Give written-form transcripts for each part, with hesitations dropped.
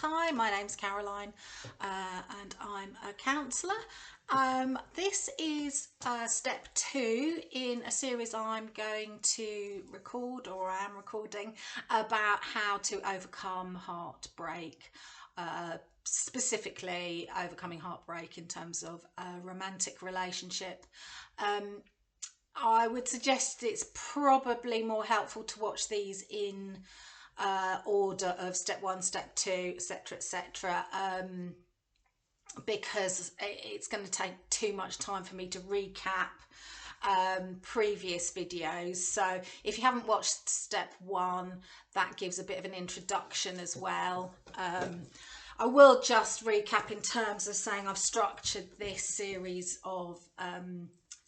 Hi, my name's Caroline and I'm a counsellor. This is step 2 in a series I'm going to record, or I am recording, about how to overcome heartbreak. Specifically overcoming heartbreak in terms of a romantic relationship. I would suggest it's probably more helpful to watch these in order of step 1, step 2, etc., etc., because it's going to take too much time for me to recap previous videos. So if you haven't watched step 1, that gives a bit of an introduction as well. I will just recap in terms of saying I've structured this series of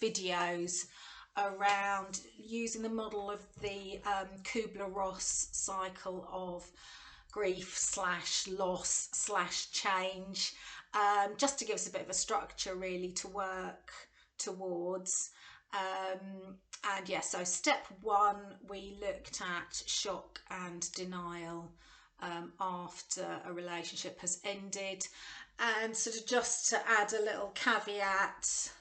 videos around using the model of the Kubler Ross cycle of grief slash loss slash change, just to give us a bit of a structure really to work towards. And yeah, so step 1, we looked at shock and denial after a relationship has ended, and sort of just to add a little caveat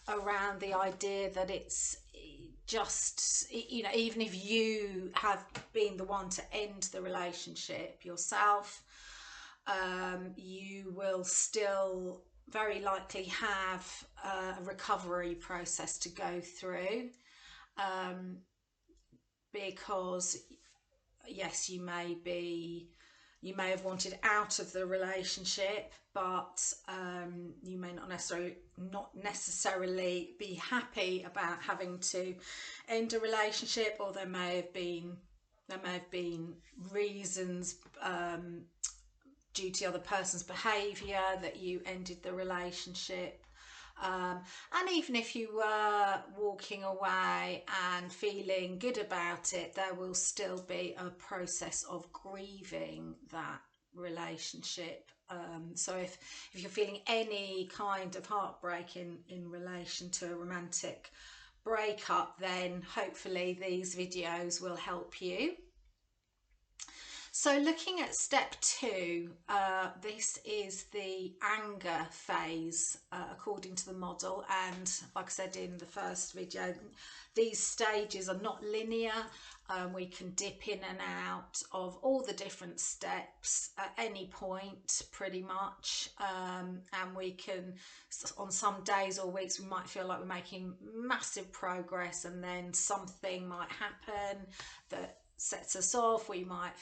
around the idea that it's just, you know, even if you have been the one to end the relationship yourself, you will still very likely have a recovery process to go through, because yes, you may have wanted out of the relationship, but you may not necessarily be happy about having to end a relationship, or there may have been reasons due to the other person's behaviour that you ended the relationship. And even if you were walking away and feeling good about it, there will still be a process of grieving that relationship. So if you're feeling any kind of heartbreak in relation to a romantic breakup, then hopefully these videos will help you. So looking at step 2, this is the anger phase according to the model, and like I said in the first video, these stages are not linear. We can dip in and out of all the different steps at any point pretty much, and we can, on some days or weeks, we might feel like we're making massive progress, and then something might happen that sets us off. We might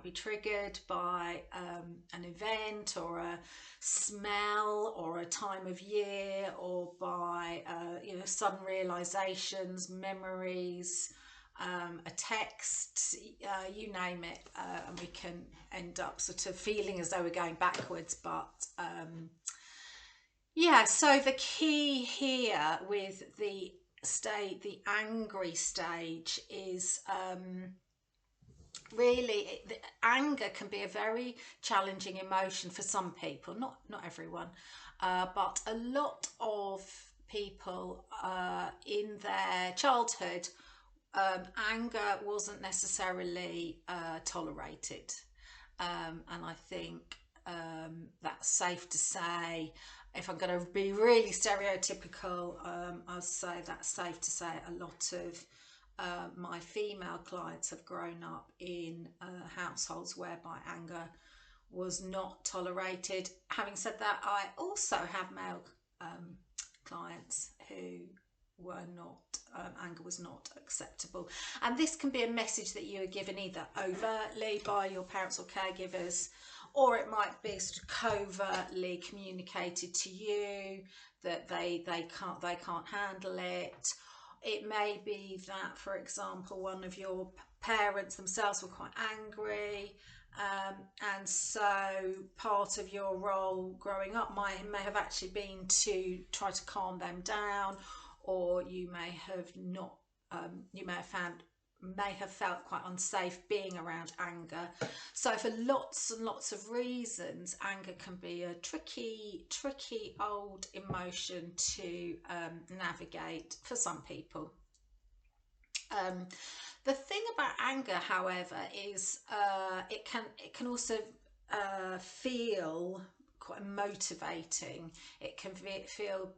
be triggered by an event or a smell or a time of year, or by sudden realizations, memories, a text, you name it, and we can end up sort of feeling as though we're going backwards. But yeah, so the key here with the angry stage is really, the anger can be a very challenging emotion for some people, not everyone, but a lot of people in their childhood, anger wasn't necessarily tolerated, and I think that's safe to say. If I'm going to be really stereotypical, I'll say that's safe to say a lot of my female clients have grown up in households whereby anger was not tolerated. Having said that, I also have male clients who were not, anger was not acceptable, and this can be a message that you are given either overtly by your parents or caregivers, or it might be sort of covertly communicated to you that they can't handle it. It may be that, for example, one of your parents themselves were quite angry, and so part of your role growing up may have actually been to try to calm them down, or you may have not. You may have felt quite unsafe being around anger. So for lots and lots of reasons, anger can be a tricky old emotion to navigate for some people. The thing about anger, however, is it can also feel quite motivating. It can feel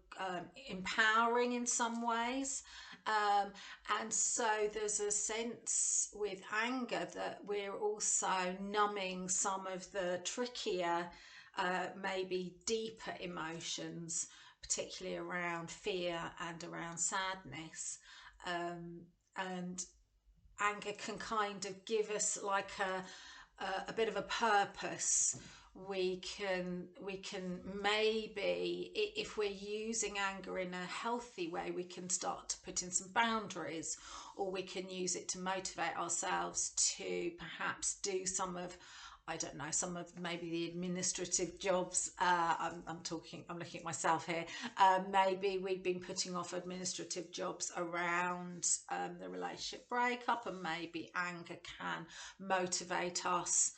empowering in some ways, um, and so there's a sense with anger that we're also numbing some of the trickier, maybe deeper emotions, particularly around fear and around sadness. And anger can kind of give us like a bit of a purpose. We can maybe, if we're using anger in a healthy way, we can start to put in some boundaries, or we can use it to motivate ourselves to perhaps do some of, I don't know, some of maybe the administrative jobs. I'm looking at myself here. Maybe we've been putting off administrative jobs around the relationship breakup, and maybe anger can motivate us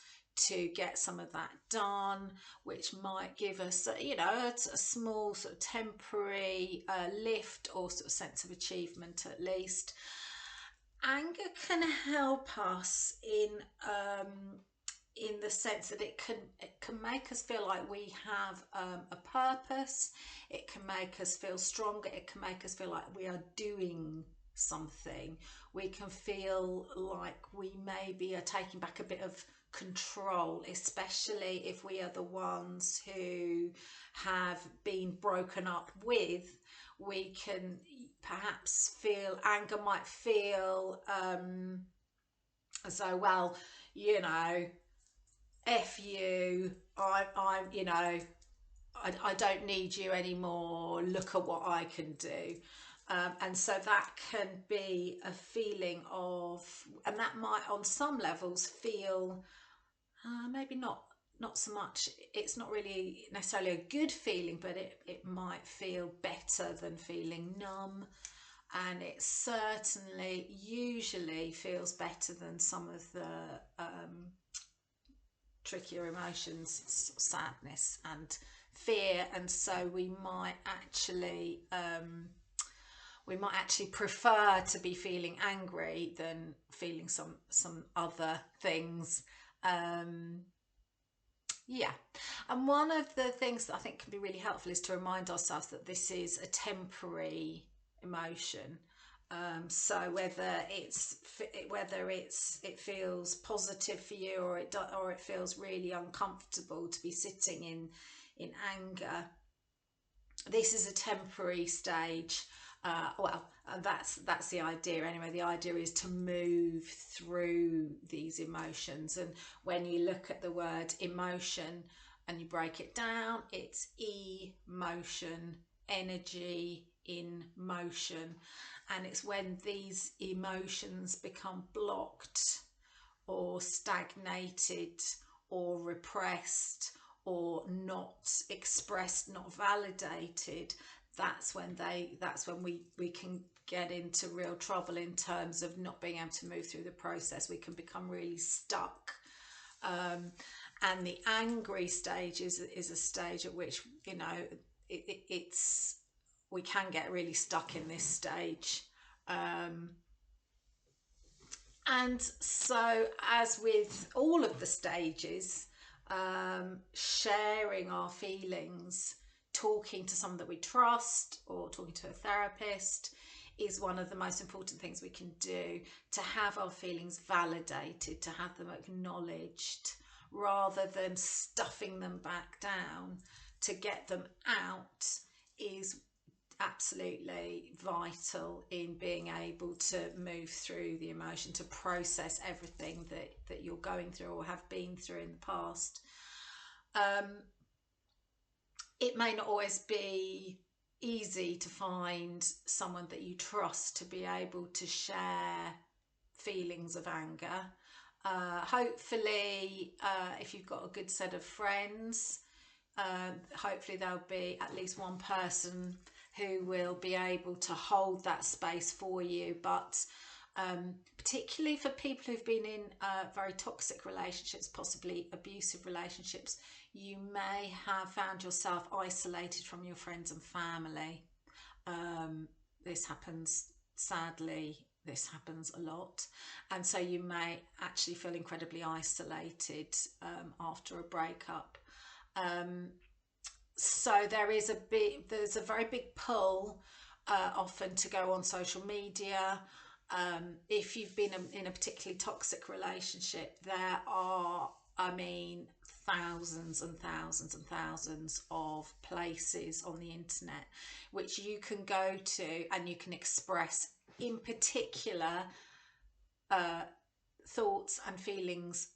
to get some of that done, which might give us, a small sort of temporary lift, or sort of sense of achievement at least. Anger can help us in the sense that it can make us feel like we have a purpose. It can make us feel stronger. It can make us feel like we are doing something. We can feel like we maybe are taking back a bit of control, especially if we are the ones who have been broken up with. We can perhaps feel, anger might feel as though, well, you know, F you, I don't need you anymore. Look at what I can do. And so that can be a feeling of, and that might on some levels feel maybe not so much, it's not really necessarily a good feeling, but it might feel better than feeling numb. And it certainly usually feels better than some of the trickier emotions, sadness and fear. And so we might actually prefer to be feeling angry than feeling some other things. Yeah. And one of the things that I think can be really helpful is to remind ourselves that this is a temporary emotion. So whether it feels positive for you, or it feels really uncomfortable to be sitting in anger, this is a temporary stage. That's the idea anyway. The idea is to move through these emotions. And when you look at the word emotion and you break it down, it's emotion, energy in motion. And it's when these emotions become blocked or stagnated or repressed or not expressed, not validated, that's when we can get into real trouble in terms of not being able to move through the process. We can become really stuck. And the angry stage is a stage at which, it's we can get really stuck in this stage. And so, as with all of the stages, sharing our feelings, talking to someone that we trust, or talking to a therapist, is one of the most important things we can do to have our feelings validated, to have them acknowledged, rather than stuffing them back down. To get them out is absolutely vital in being able to move through the emotion, to process everything that you're going through or have been through in the past. It may not always be easy to find someone that you trust to be able to share feelings of anger. Hopefully, if you've got a good set of friends, hopefully there'll be at least one person who will be able to hold that space for you. But particularly for people who've been in very toxic relationships, possibly abusive relationships, you may have found yourself isolated from your friends and family. This happens sadly this happens a lot, and so you may actually feel incredibly isolated after a breakup. Um, so there's a very big pull often to go on social media. If you've been in a particularly toxic relationship, there are, I mean, thousands and thousands and thousands of places on the internet which you can go to and you can express, in particular, thoughts and feelings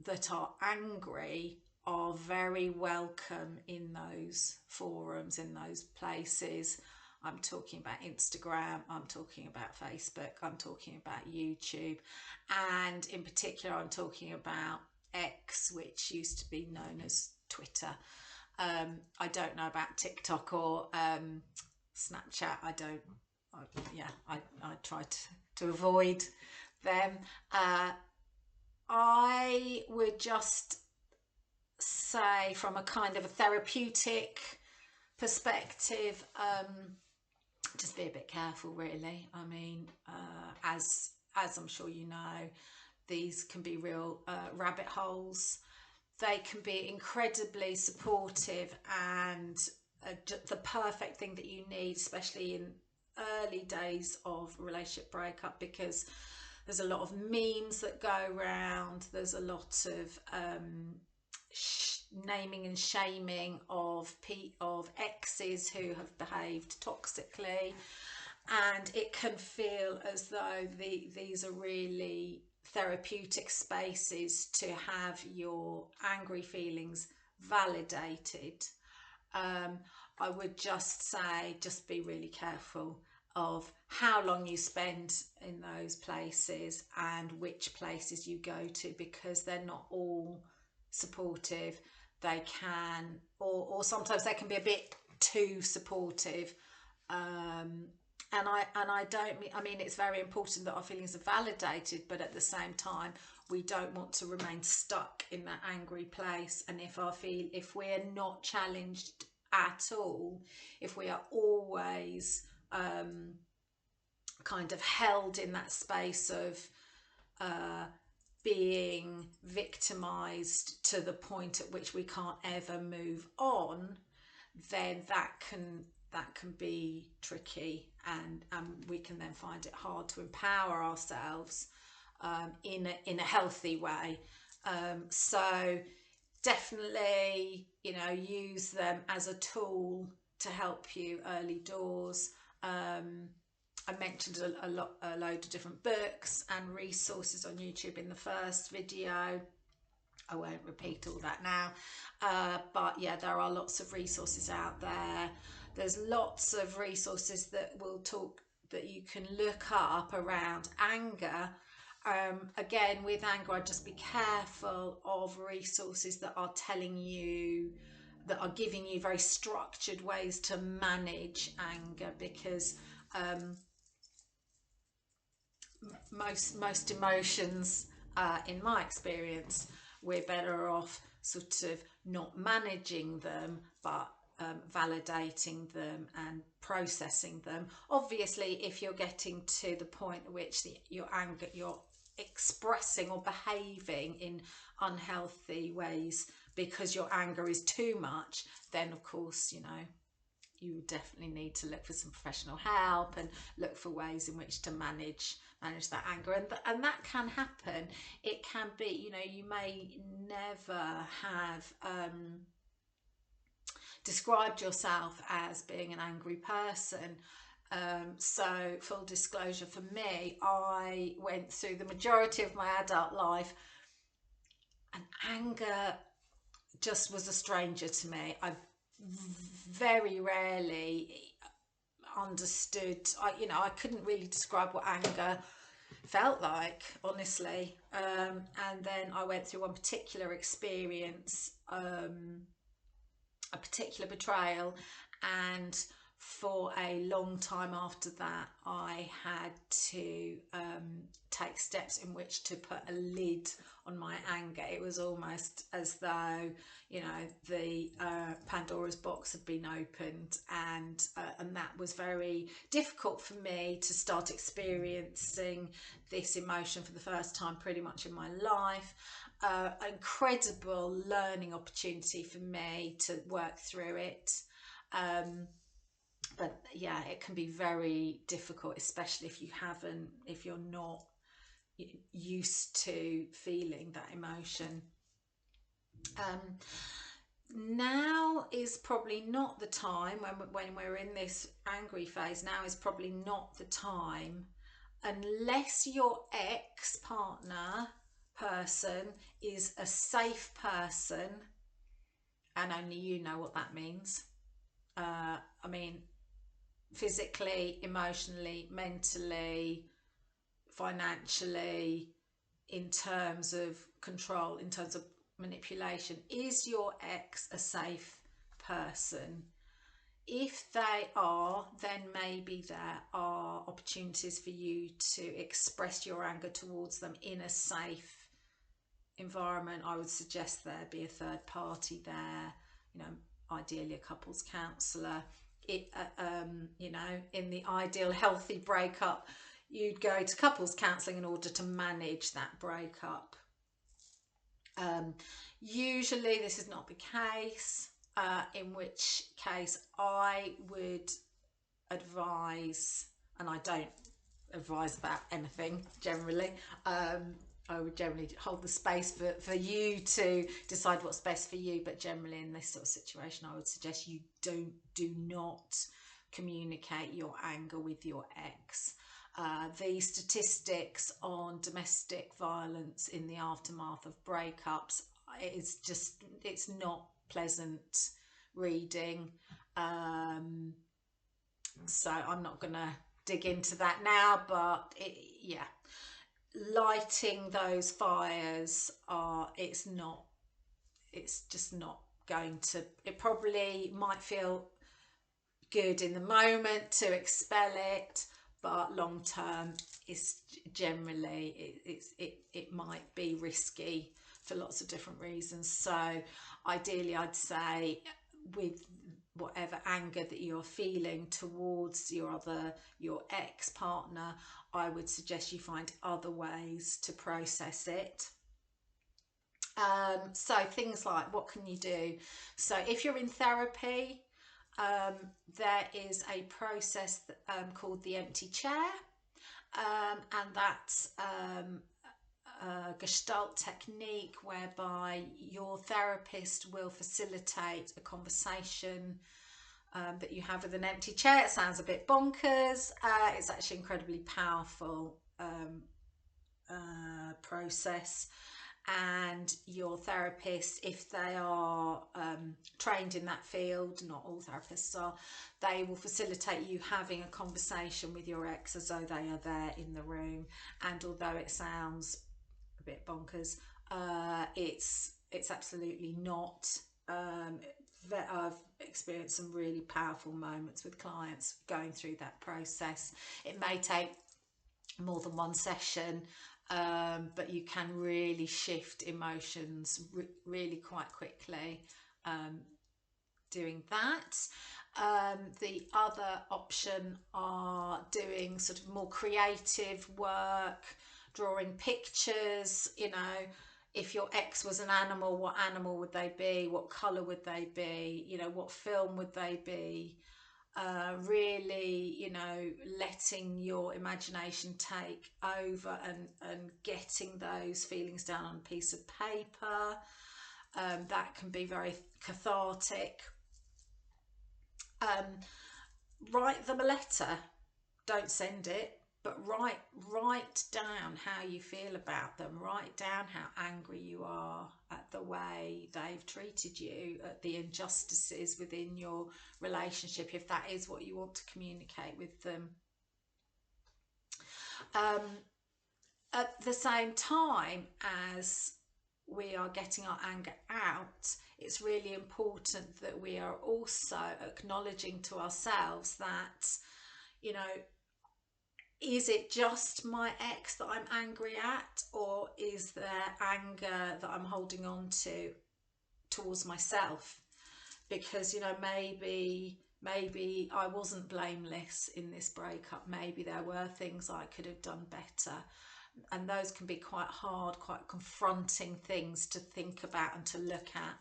that are angry are very welcome in those forums, in those places. I'm talking about Instagram, I'm talking about Facebook, I'm talking about YouTube, and in particular I'm talking about X, which used to be known as Twitter. I don't know about TikTok or Snapchat. I try to avoid them. I would just say, from a kind of a therapeutic perspective, just be a bit careful, really. I mean, as I'm sure you know, these can be real rabbit holes. They can be incredibly supportive and the perfect thing that you need, especially in early days of a relationship breakup, because there's a lot of memes that go around. There's a lot of naming and shaming of exes who have behaved toxically, and it can feel as though these are really therapeutic spaces to have your angry feelings validated. I would just say, just be really careful of how long you spend in those places and which places you go to, because they're not all supportive. They can, or sometimes they can be a bit too supportive. And I don't mean, I mean, it's very important that our feelings are validated, but at the same time, we don't want to remain stuck in that angry place. And if we're not challenged at all, if we are always kind of held in that space of being victimized to the point at which we can't ever move on, then that can be tricky, and we can then find it hard to empower ourselves in a healthy way. So definitely, you know, use them as a tool to help you early doors. I mentioned a load of different books and resources on YouTube in the first video. I won't repeat all that now, but yeah, there are lots of resources out there. There's lots of resources that you can look up around anger. Again, with anger, I'd just be careful of resources that are giving you very structured ways to manage anger, because most emotions, in my experience, we're better off sort of not managing them, but validating them and processing them. Obviously, if you're getting to the point at which you're expressing or behaving in unhealthy ways because your anger is too much, then of course, you know, you definitely need to look for some professional help and look for ways in which to manage that anger, and that can happen. It can be, you know, you may never have described yourself as being an angry person. So full disclosure, for me, I went through the majority of my adult life and anger just was a stranger to me. I very rarely understood, I couldn't really describe what anger felt like, honestly. And then I went through one particular experience, a particular betrayal, and for a long time after that, I had to take steps in which to put a lid on my anger. It was almost as though, you know, the Pandora's box had been opened, and that was very difficult for me to start experiencing this emotion for the first time pretty much in my life. Incredible learning opportunity for me to work through it. But yeah, it can be very difficult, especially if you're not used to feeling that emotion. Now is probably not the time when we're in this angry phase. Now is probably not the time, unless your ex-partner person is a safe person, and only you know what that means. I mean, physically, emotionally, mentally, financially, in terms of control, in terms of manipulation. Is your ex a safe person? If they are, then maybe there are opportunities for you to express your anger towards them in a safe environment. I would suggest there be a third party there, you know, ideally a couples counsellor. You know, in the ideal healthy breakup, you'd go to couples counselling in order to manage that breakup. Usually this is not the case, in which case I would advise, and I don't advise about anything generally, I would generally hold the space for you to decide what's best for you, but generally in this sort of situation I would suggest you do not communicate your anger with your ex. The statistics on domestic violence in the aftermath of breakups is just, it's not pleasant reading. So I'm not going to dig into that now, but yeah, lighting those fires it's just not going to, it probably might feel good in the moment to expel it, but long term is generally it might be risky for lots of different reasons. So ideally I'd say, with whatever anger that you're feeling towards your ex-partner, I would suggest you find other ways to process it. So things like, what can you do? So if you're in therapy, there is a process called the empty chair, and that's a Gestalt technique whereby your therapist will facilitate a conversation that you have with an empty chair. It sounds a bit bonkers. It's actually incredibly powerful process, and your therapist, if they are trained in that field, not all therapists are, they will facilitate you having a conversation with your ex as though they are there in the room. And although it sounds a bit bonkers, it's absolutely not. I've experienced some really powerful moments with clients going through that process. It may take more than one session, but you can really shift emotions really quite quickly doing that. The other option are doing sort of more creative work, drawing pictures. You know, if your ex was an animal, what animal would they be? What colour would they be? You know, what film would they be? Really, you know, letting your imagination take over and getting those feelings down on a piece of paper. That can be very cathartic. Write them a letter. Don't send it, but write down how you feel about them. Write down how angry you are at the way they've treated you, at the injustices within your relationship, if that is what you want to communicate with them. At the same time as we are getting our anger out, it's really important that we are also acknowledging to ourselves that, you know, is it just my ex that I'm angry at, or is there anger that I'm holding on to towards myself? Because, you know, maybe I wasn't blameless in this breakup. Maybe there were things I could have done better. And those can be quite hard, quite confronting things to think about and to look at.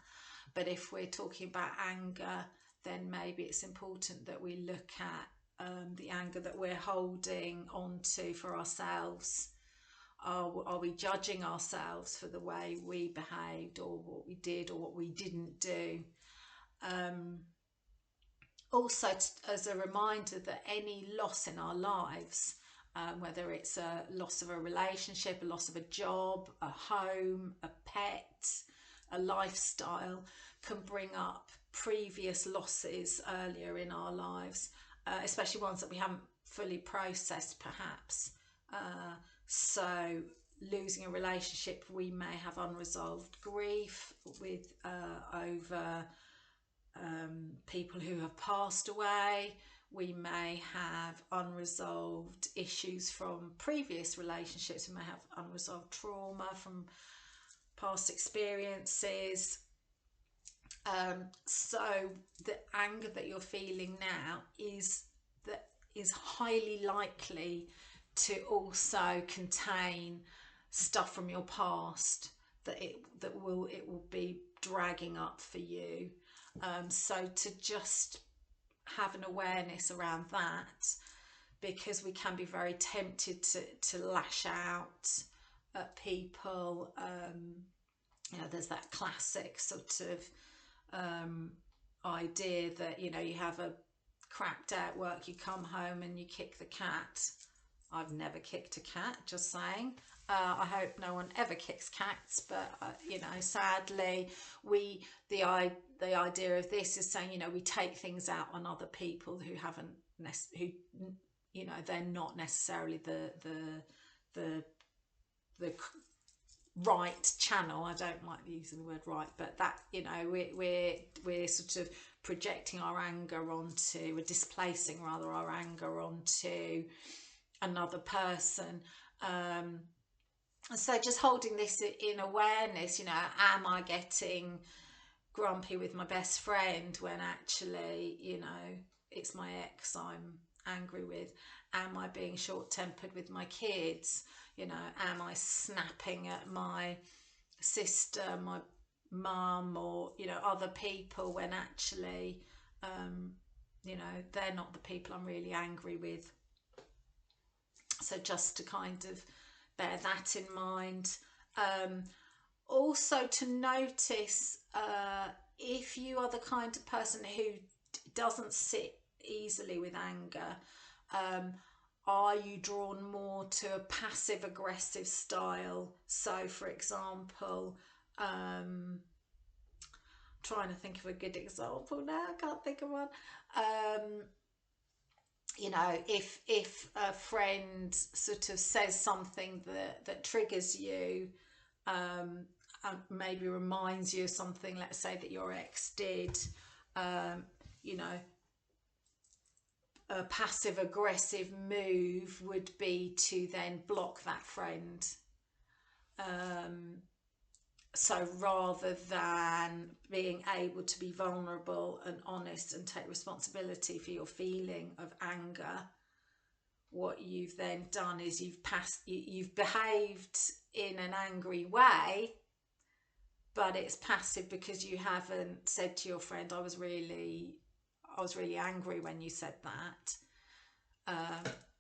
But if we're talking about anger, then maybe it's important that we look at the anger that we're holding on to for ourselves. Are we judging ourselves for the way we behaved, or what we did or what we didn't do? Also, as a reminder that any loss in our lives, whether it's a loss of a relationship, a loss of a job, a home, a pet, a lifestyle, can bring up previous losses earlier in our lives, especially ones that we haven't fully processed perhaps. So losing a relationship, we may have unresolved grief with over people who have passed away. We may have unresolved issues from previous relationships. We may have unresolved trauma from past experiences. So the anger that you're feeling now is highly likely to also contain stuff from your past that it will be dragging up for you. So to just have an awareness around that, because we can be very tempted to lash out at people. You know, there's that classic sort of idea that, you know, you have a crap day at work, you come home and you kick the cat. I've never kicked a cat, just saying. I hope no one ever kicks cats, but you know, sadly, the idea of this is saying, you know, we take things out on other people who haven't, who, you know, they're not necessarily the right channel. I don't like using the word right, but that, you know, we're sort of projecting our anger onto, we're displacing rather our anger onto another person. So just holding this in awareness, you know, am I getting grumpy with my best friend when actually, you know, it's my ex I'm angry with? Am I being short-tempered with my kids? You know, am I snapping at my sister, my mum, or, you know, other people when actually, you know, they're not the people I'm really angry with? So just to kind of bear that in mind. Also to notice if you are the kind of person who doesn't sit easily with anger, are you drawn more to a passive aggressive style? So for example, trying to think of a good example now, I can't think of one. You know, if a friend sort of says something that triggers you, and maybe reminds you of something, let's say that your ex did, you know, a passive aggressive move would be to then block that friend. So rather than being able to be vulnerable and honest and take responsibility for your feeling of anger, what you've then done is you've behaved in an angry way, but it's passive because you haven't said to your friend, I was really angry when you said that.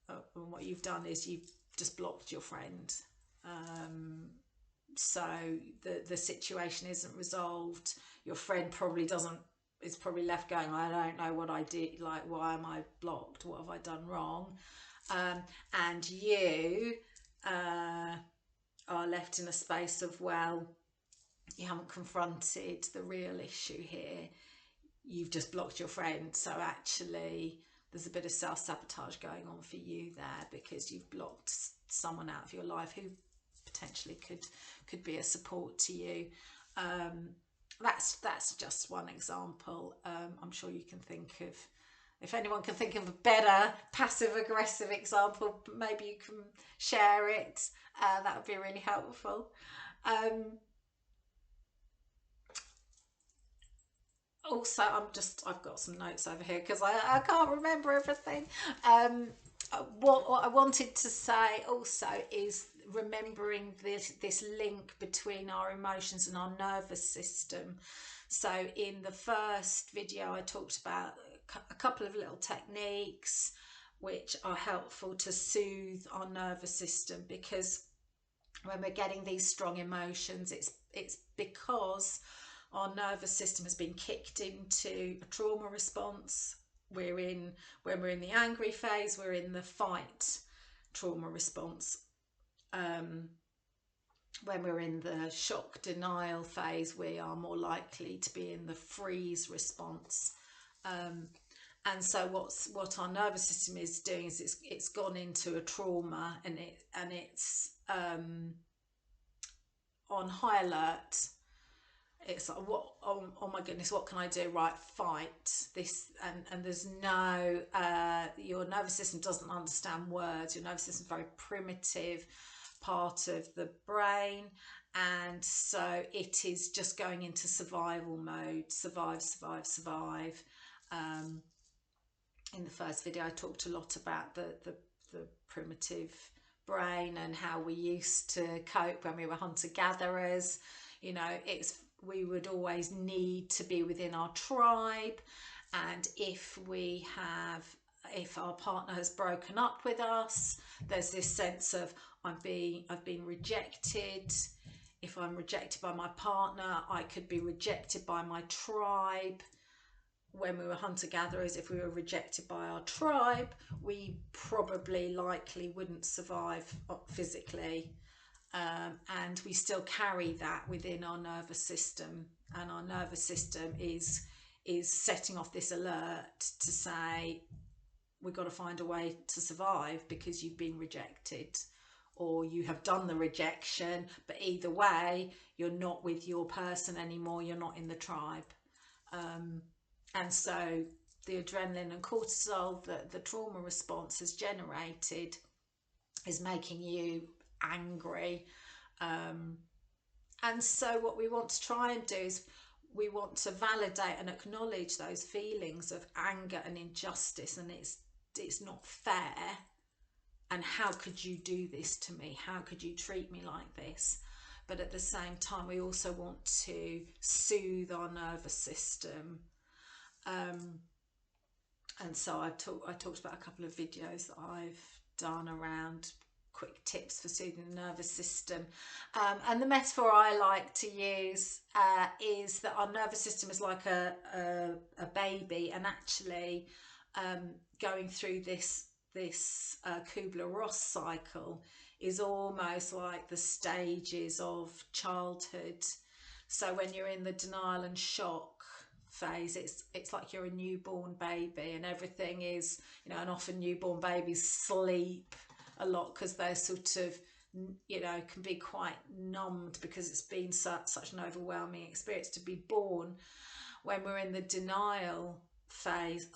And what you've done is you've just blocked your friend. So the situation isn't resolved. Your friend is probably left going, I don't know what I did, like, why am I blocked, what have I done wrong? And you are left in a space of, well, you haven't confronted the real issue here, you've just blocked your friend. So actually there's a bit of self-sabotage going on for you there, because you've blocked someone out of your life who potentially could could be a support to you. That's just one example. I'm sure you can think of, if anyone can think of a better passive aggressive example, maybe you can share it. That would be really helpful. Um, Also, I've got some notes over here because I can't remember everything. What I wanted to say also is remembering this link between our emotions and our nervous system. So in the first video, I talked about a couple of little techniques which are helpful to soothe our nervous system, because when we're getting these strong emotions, it's because our nervous system has been kicked into a trauma response. When we're in the angry phase, we're in the fight trauma response. When we're in the shock denial phase, we are more likely to be in the freeze response. And so what our nervous system is doing is it's gone into a trauma, and it's on high alert. It's like, what, oh my goodness, what can I do? Right, fight this. And there's no your nervous system doesn't understand words. Your nervous system is very primitive part of the brain, and so it is just going into survival mode. Survive, survive, survive. In the first video, I talked a lot about the primitive brain and how we used to cope when we were hunter-gatherers. You know, we would always need to be within our tribe, and if our partner has broken up with us, there's this sense of I've been rejected. If I'm rejected by my partner, I could be rejected by my tribe. When we were hunter-gatherers, if we were rejected by our tribe, we probably likely wouldn't survive physically. And we still carry that within our nervous system, and our nervous system is setting off this alert to say we've got to find a way to survive because you've been rejected, or you have done the rejection, but either way you're not with your person anymore, you're not in the tribe. And so the adrenaline and cortisol that the trauma response has generated is making you angry. And so what we want to try and do is we want to validate and acknowledge those feelings of anger and injustice, and it's not fair, and how could you do this to me, how could you treat me like this. But at the same time, we also want to soothe our nervous system. And so I talked about a couple of videos that I've done around quick tips for soothing the nervous system. And the metaphor I like to use is that our nervous system is like a baby, and actually going through this Kubler Ross cycle is almost like the stages of childhood. So when you're in the denial and shock phase, it's like you're a newborn baby, and everything is, you know, and often newborn babies sleep a lot because they're sort of, you know, can be quite numbed because it's been such an overwhelming experience to be born. When we're in the denial phase,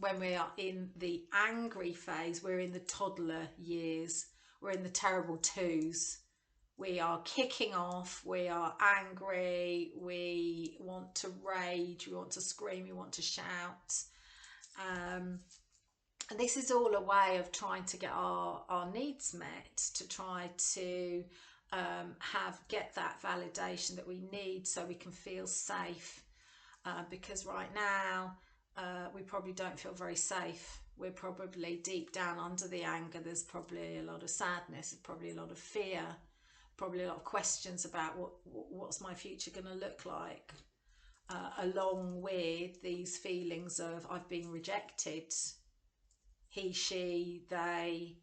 when we are in the angry phase, we're in the toddler years, we're in the terrible twos. We are kicking off, we are angry, we want to rage, we want to scream, we want to shout. And this is all a way of trying to get our needs met, to try to get that validation that we need so we can feel safe. Because right now, we probably don't feel very safe. We're probably deep down under the anger. There's probably a lot of sadness, there's probably a lot of fear, probably a lot of questions about what's my future going to look like, along with these feelings of I've been rejected. He, she, they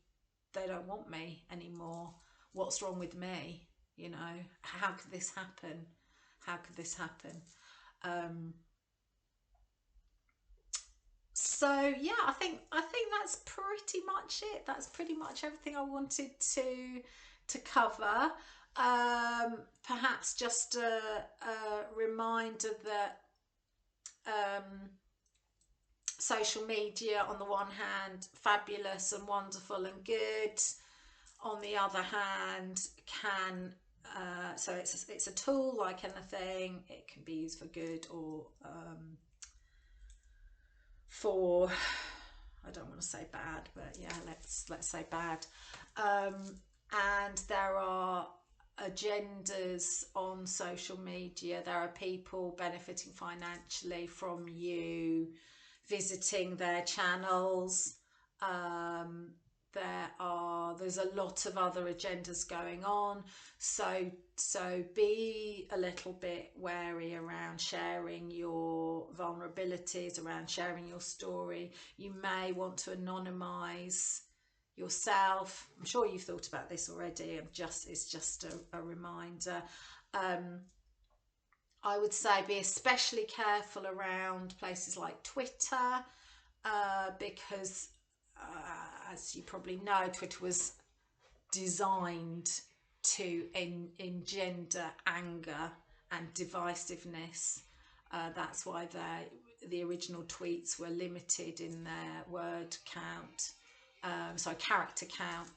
don't want me anymore. What's wrong with me? You know, how could this happen? How could this happen? So yeah, I think that's pretty much it. That's pretty much everything I wanted to cover. perhaps just a reminder that social media, on the one hand, fabulous and wonderful and good. On the other hand, can so it's a tool like anything. It can be used for good or for, I don't want to say bad, but yeah, let's say bad. And there are agendas on social media. There are people benefiting financially from you visiting their channels. There's a lot of other agendas going on, so be a little bit wary around sharing your vulnerabilities, around sharing your story. You may want to anonymize yourself. I'm sure you've thought about this already. It's just a reminder. I would say be especially careful around places like Twitter, because as you probably know, Twitter was designed to engender anger and divisiveness. That's why the original tweets were limited in their word count, character count,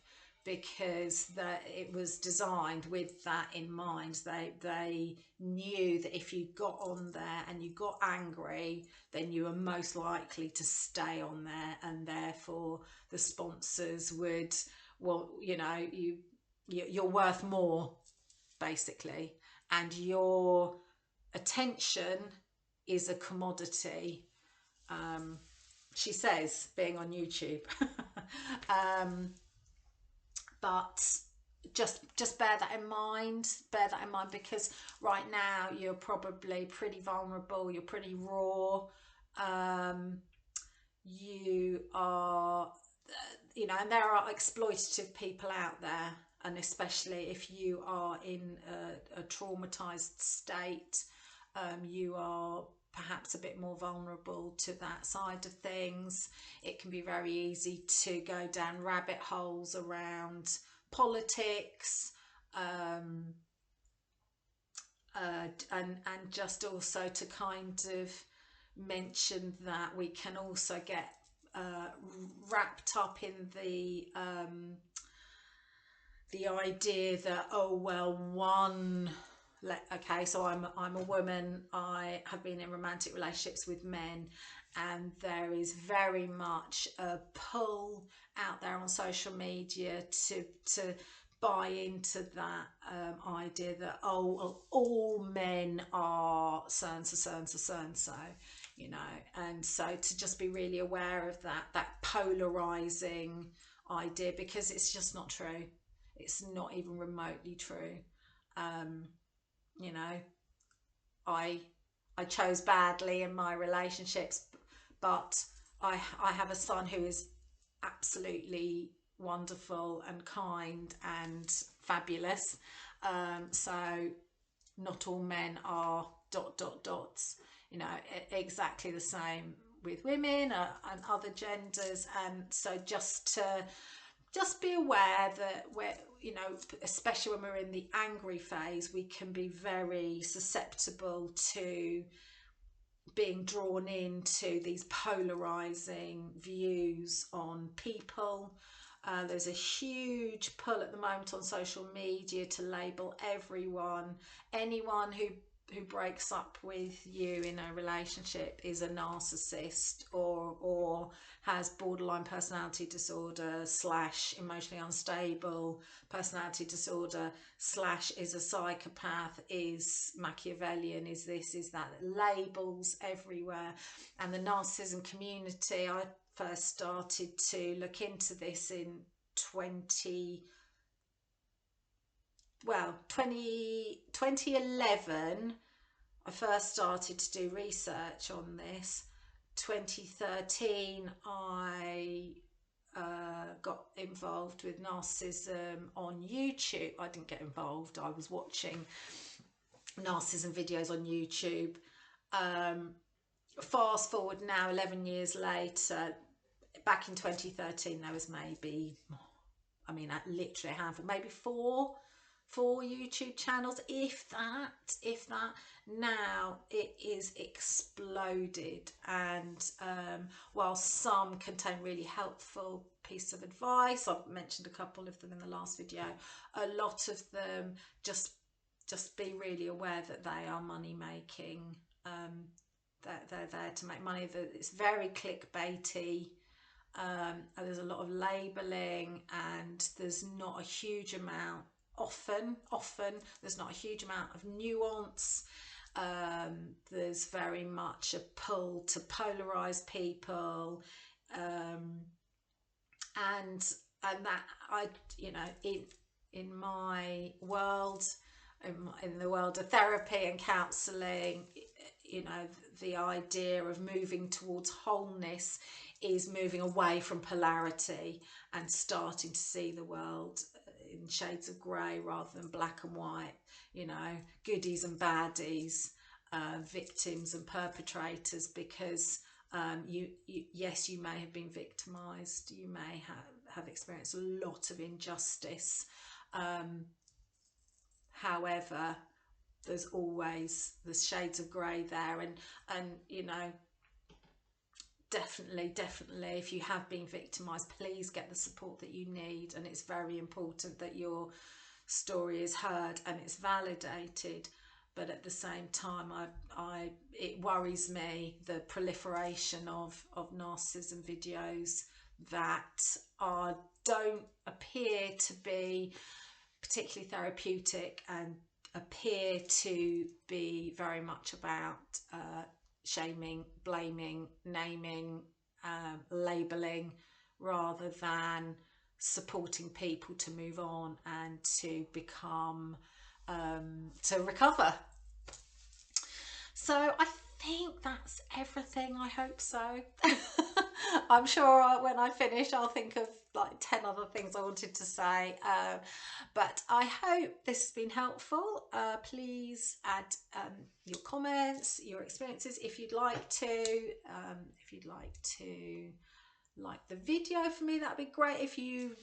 because it was designed with that in mind. They knew that if you got on there and you got angry, then you were most likely to stay on there, and therefore the sponsors would, well, you know, you're worth more, basically, and your attention is a commodity. She says, being on YouTube. But just bear that in mind. Bear that in mind, because right now you're probably pretty vulnerable. You're pretty raw. You are, you know, and there are exploitative people out there, and especially if you are in a traumatized state, you are perhaps a bit more vulnerable to that side of things. It can be very easy to go down rabbit holes around politics, and just also to kind of mention that we can also get wrapped up in the idea that, oh well, okay, so I'm a woman, I have been in romantic relationships with men, and there is very much a pull out there on social media to buy into that idea that, oh well, all men are so and so, so and so, so and so, you know. And so to just be really aware of that polarizing idea, because it's just not true. It's not even remotely true. You know, I chose badly in my relationships, but I have a son who is absolutely wonderful and kind and fabulous. So not all men are ... You know, exactly the same with women and other genders. And so just be aware that we're, you know, especially when we're in the angry phase, we can be very susceptible to being drawn into these polarizing views on people. There's a huge pull at the moment on social media to label anyone who breaks up with you in a relationship is a narcissist, or has borderline personality disorder / emotionally unstable personality disorder / is a psychopath, is Machiavellian, is this, is that. Labels everywhere. And the narcissism community, I first started to look into this in 2011. I first started to do research on this. 2013, I got involved with narcissism on YouTube. I didn't get involved, I was watching narcissism videos on YouTube. Fast forward now, 11 years later, back in 2013, there was maybe, I mean, literally a handful, maybe 4 4 YouTube channels, if that. Now it is exploded, and while some contain really helpful piece of advice, I've mentioned a couple of them in the last video, a lot of them just be really aware that they are money making. That they're there to make money. That it's very clickbaity. There's a lot of labeling, and there's not a huge amount. Often, there's not a huge amount of nuance. There's very much a pull to polarize people, and that I, in my world, in the world of therapy and counselling, the idea of moving towards wholeness is moving away from polarity and starting to see the world in shades of grey rather than black and white, goodies and baddies, victims and perpetrators, because yes, you may have been victimised, you may have experienced a lot of injustice. However, there's shades of grey there, and definitely, if you have been victimised, please get the support that you need, and it's very important that your story is heard and it's validated. But at the same time, it worries me, the proliferation of narcissism videos that don't appear to be particularly therapeutic, and appear to be very much about shaming, blaming, naming, labelling, rather than supporting people to move on and to become, to recover. So I think that's everything. I hope so. I'm sure when I finish I'll think of like 10 other things I wanted to say, but I hope this has been helpful. Please add your comments, your experiences, if you'd like to. Like the video for me, that'd be great. If you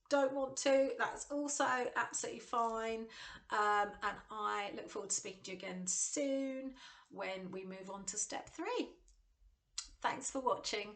don't want to, that's also absolutely fine. And I look forward to speaking to you again soon when we move on to step 3. Thanks for watching.